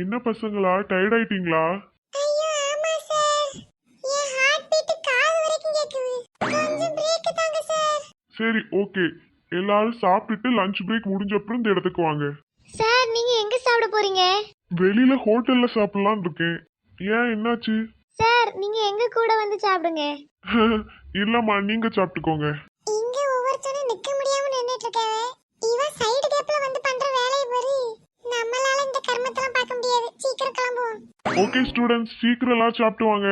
என்ன பசங்களா, டயர்ட் ஆயிட்டீங்களா? ஐயோ ஆமா சார், என் ஹார்ட் பீட் காது வரைக்கும் கேக்குது. கொஞ்சம் பிரேக் தாங்க சார். சரி, ஓகே. எல்லாரும் சாப்பிட்டுட்டு லஞ்ச் பிரேக் முடிஞ்ச அப்புறம் இந்த இடத்துக்கு வாங்க. சார் நீங்க எங்க சாப்பிட போறீங்க? வெளியில ஹோட்டல்ல சாப்பிடலாம்னு இருக்கேன். ஏன், என்னாச்சு? சார் நீங்க எங்க கூட வந்து சாப்பிடுங்க. இல்லம்மா, நீங்க சாப்பிட்டுக்கோங்க. இங்க ஒவ்வொருத்தனும் நிக்க முடியாம நின்னுட்டு இருக்காவே. இவன் சைடு கேப்ல வந்து பண்ற வேலைய பாரு. நம்மளால இந்த கர்மத்தெல்லாம் பார்க்க முடியாது. சீக்கிரம் கிளம்புவோம். ஓகே ஸ்டூடண்ட்ஸ், சீக்கிரம் எல்லாம் சாப்பிட்டு வாங்க.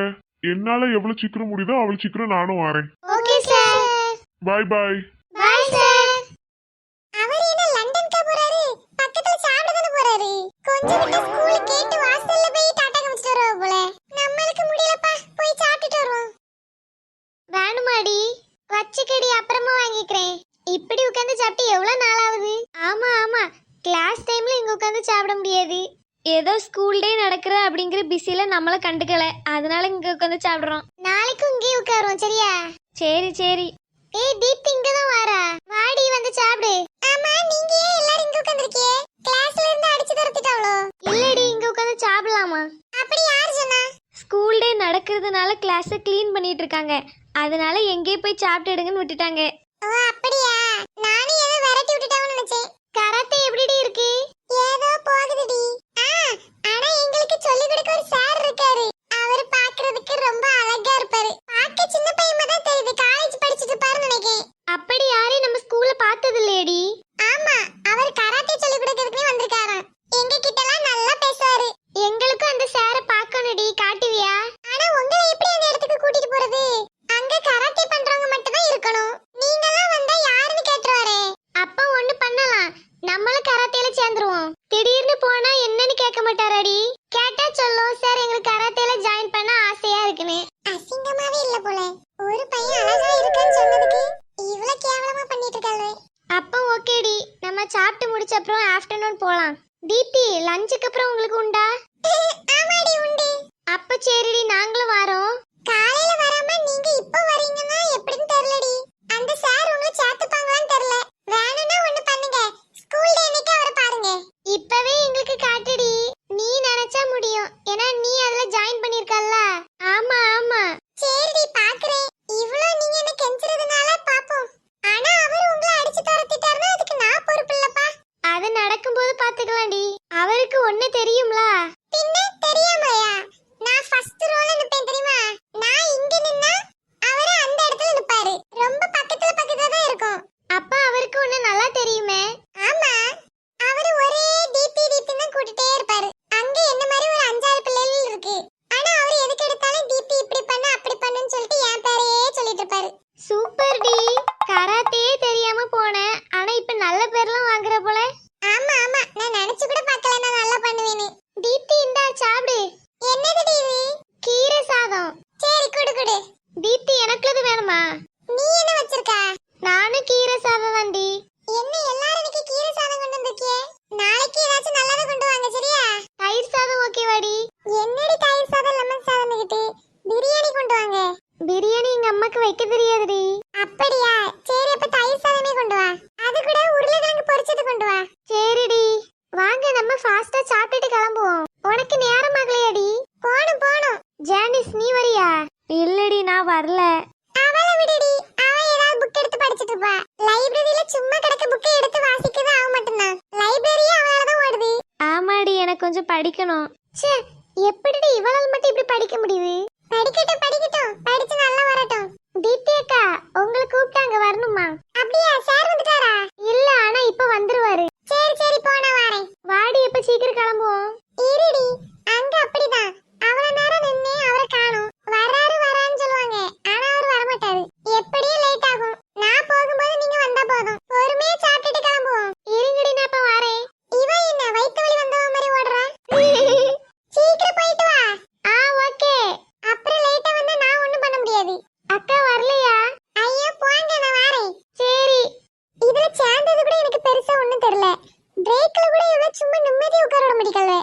என்னால எவ்வளவு சீக்கிரம் முடியுதோ அவ்வளவு சீக்கிரம் நானும் வரேன். Okay sir. Bye bye. Bye sir. அவர் என்ன லண்டனுக்கு போறாரு? பக்கத்துல சாப்பிட தான போறாரு. கொஞ்சம் விட்டு ஸ்கூல் கேட் வாசல்ல போய் டாடா காமிச்சிட்டு வருவா போல. நம்மளுக்கு முடியலப்பா, போய் சாப்பிட்டுட்டு வருவோம். வேணுமாடி? வச்சுக்கடி, அப்புறமா வாங்கிக்கிறேன். இப்படி உட்கார்ந்து சாப்பிட்டு எவ்வளவு நாள் ஆகுது? ஆமா ஆமா, கிளாஸ் டைம்ல இங்க உட்கார்ந்து சாப்பிட முடியாது. ஏதோ ஸ்கூல் டே நடக்கிற அப்படிங்கிற பிஸில நம்மள கண்டுக்கல, அதனால இங்க உட்கார்ந்து சாப்பிடுறோம். நாளைக்கும் இங்கே உட்காருவோம், சரியா? சரி சரி. ஏய் தீப்தி இங்க தான் வாரா. வாடி வந்து சாப்பிடு. ஆமா, நீங்க ஏன் எல்லாரும் இங்க உட்கார்ந்திருக்கீங்க? கிளாஸ்ல இருந்து அடிச்சு தரத்திட்டாங்களோ? இல்லடி, இங்க உட்கார்ந்து சாப்பிடலாமா? அப்படி யார் சொன்னா? ஸ்கூல் டே நடக்கிறதுனால கிளாஸை க்ளீன் பண்ணிட்டு இருக்காங்க, அதனால எங்கே போய் சாப்பிட்டுடுங்கன்னு விட்டுட்டாங்க. ஓ அப்படியா? நானும் ஏதோ விரட்டி விட்டுட்டாங்கன்னு நினைச்சேன். கராத்தே எப்படிடி இருக்கு? ஏதோ போகுதுடி. ஆனா எங்களுக்கு சொல்லி கொடுக்க ஒரு சார் இருக்காரு. அவர் பார்க்கிறதுக்கு ரொம்ப அழகா இருப்பாரு. பார்க்க சின்ன பையன் தான் தெரியுது, காலேஜ் படிச்சிட்டு இருப்பாருன்னு நினைக்கிறேன். அப்படி யாரையும் நம்ம ஸ்கூல்ல பார்த்தது இல்லையடி. ஆமா, அவர் கராத்தே சொல்லி கொடுக்கிறதுக்கு வந்திருக்காராம். எங்க கிட்ட எல்லாம் நல்லா பேசுவாரு. எங்களுக்கும் அந்த சாரை பார்க்கணும்டி, காட்டுவியா? ஆனா உங்களை எப்படி அந்த இடத்துக்கு கூட்டிட்டு போறது? அங்க கராத்தே பண்றவங்க மட்டும் தான் இருக்கணும். நீங்க எல்லாம் வந்தா யாருன்னு கேட்றாரே. அப்ப ஒண்ணு பண்ணலாம், நம்மளும் கராத்தேல சேர்ந்துருவோம். திடீர்னு போனா என்னன்னு கேட்க மாட்டாரடி. கேட்டா சொல்லும், சார் எங்களுக்கு கராத்தேல ஜாயின் பண்ண ஆசையா இருக்குன்னு. அசிங்கமாவே இல்ல போல. ஒரு பையன் அழகா இருக்கான்னு சொன்னதுக்கு இவ்வளவு கேவலமா பண்ணிட்டு இருக்காளே. அப்ப ஓகேடி, நம்ம சாப்பிட்டு முடிச்ச அப்புறம் ஆஃப்டர்நூன் போலாம். தீப்தி, லஞ்சுக்கு அப்புறம் உங்களுக்கு உண்டா? ஆமாடி உண்டு. அப்ப சரிடி, நாங்களும் வரோம். காலையில வராம நீங்க இப்ப வரீங்கன்னா எப்படின்னு தெரியலடி. அந்த சார் உங்களை சேர்த்துப்பாங்களான்னு தெரியல. வேணும்னா ஒண்ணு பண்ணுங்க, ஸ்கூல் டே அன்னைக்கு அவரை பாருங்க. இப்பவே எங்களுக்கு காட்டுடி. நீ நினைச்சா முடியும், ஏன்னா நீ அதுல ஜாயின் பண்ணிருக்கல்ல. ஆமா ஆமா. சரிடி, பாக்குறேன். இவ்ளோ நீங்க என்ன கெஞ்சுறதுனால பாப்போம். ஆனா அவர் உங்களை அடிச்சு துரத்திட்டாருன்னா அதுக்கு நான் பொறுப்பு இல்லப்பா. அது நடக்கும்போது பாத்துக்கலாம்டி. அவருக்கு ஒண்ணு தெரியும்ல. பின்ன தெரியாமயா? நான் ஃபர்ஸ்ட் ரோல நிப்பேன் தெரியுமா? நான் இங்க நின்னா அவரு அந்த இடத்துல நிப்பாரு. ரொம்ப பக்கத்துல தான் இருக்கும். அப்ப அவருக்கு ஒண்ணு நல்லா தெரியுமே. ஆமா, அவரு ஒரே டிபி தான் கூட்டிட்டே இருப்பாரு. அங்க என்ன மாதிரி ஒரு 5-6 பிள்ளைகள் இருக்கு. ஆனா அவர் எதுக்கு எடுத்தாலும் டிபி இப்படி பண்ணு அப்படி பண்ணுன்னு சொல்லிட்டு என் பேரையே சொல்லிட்டு இருப்பாரு. சூப்பர் டி, கராத்தே தெரியாம போனேன், ஆனா இப்ப நல்ல பேர்லாம் வாங்குற போல. ஆமா ஆமா, நான் நினைச்சு கூட பார்க்கல நான் நல்லா பண்ணுவேன்னு. தீப்தி இந்தா சாப்பிடு. என்னது இது? கீரை சாதம். சரி குடு குடு. தீப்தி, எனக்குது வேணுமா? நீ என்ன வச்சிருக்க? நானும் கீரை சாதம் தான்டி. என்ன எல்லாரும் இன்னைக்கு கீரை சாதம் கொண்டு வந்திருக்கே? நாளைக்கு ஏதாச்சும் நல்லதா கொண்டு வாங்க, சரியா? தயிர் சாதம் ஓகேவாடி? என்னடி தயிர் சாதம் லெமன் சாதம் கிட்ட பிரியாணி கொண்டு வாங்க. பிரியாணி எங்க அம்மாக்கு வைக்க தெரியாதுடி. அப்படியா? சரி, அப்ப தயிர் சாதமே கொண்டு வா. அது கூட உருளைக்கிழங்கு பொரிச்சது கொண்டு வா. சரிடி, வாங்க நம்ம ஃபாஸ்டா சாப்பிட்டுட்டு கிளம்புவோம். உனக்கு நேரம் ஆகலையாடி? போணும். ஜானிஸ், நீ வரியா? இல்லடி, நான் வரல. அவளை விடுடி, அவ ஏதாவது புக் எடுத்து படிச்சிட்டு இருப்பா. லைப்ரரியில சும்மா கிடக்க புக்கை எடுத்து வாசிக்கவே ஆக மாட்டேன். லைப்ரரியே அவளால தான் ஓடுது. ஆமாடி, எனக்கு கொஞ்சம் படிக்கணும். ச்சே, எப்படிடி இவளால மட்டும் இப்படி படிக்க முடியுது? படிக்கட்டும் படிச்சு நல்லா வரட்டும். தீப்தி அக்கா, உங்களை கூப்பிட்டாங்க, வரணுமா? அப்படியா? சார் வந்துட்டாரா? இல்ல, ஆனா இப்ப வந்துருவாரு. சரி போனா வரேன். வாடி, இப்ப சீக்கிரம் கிளம்புவோம். இருடி, அங்க அப்படிதான் அவ்வளவு நேரம் நின்னே அவரை காணோம். வரான்னு சொல்லுவாங்க, ஆனா அவர் வரமாட்டாரு. எப்படியும் லேட் ஆகும். நான் போகும்போது நீங்க வந்தா போதும். பொறுமையா சாப்பிட்டுட்டு கிளம்புவோம். இருங்கடி, நான் இப்ப வரேன். இவன் என்ன வயித்து வலி வந்தவ மாதிரி ஓடுறா? சீக்கிரம் போயிட்டு வா. ஓகே. அப்புறம் லேட்டா வந்தா நான் ஒண்ணும் பண்ண முடியாது. அக்கா வரலையா? ஐயோ போங்க, நான் வரேன். சரி. இதுல சேர்ந்தது கூட எனக்கு பெருசா ஒண்ணும் தெரியல. பிரேக்ல கூட இவ்வளவு சும்மா நிம்மதியா உட்கார விட முடியல.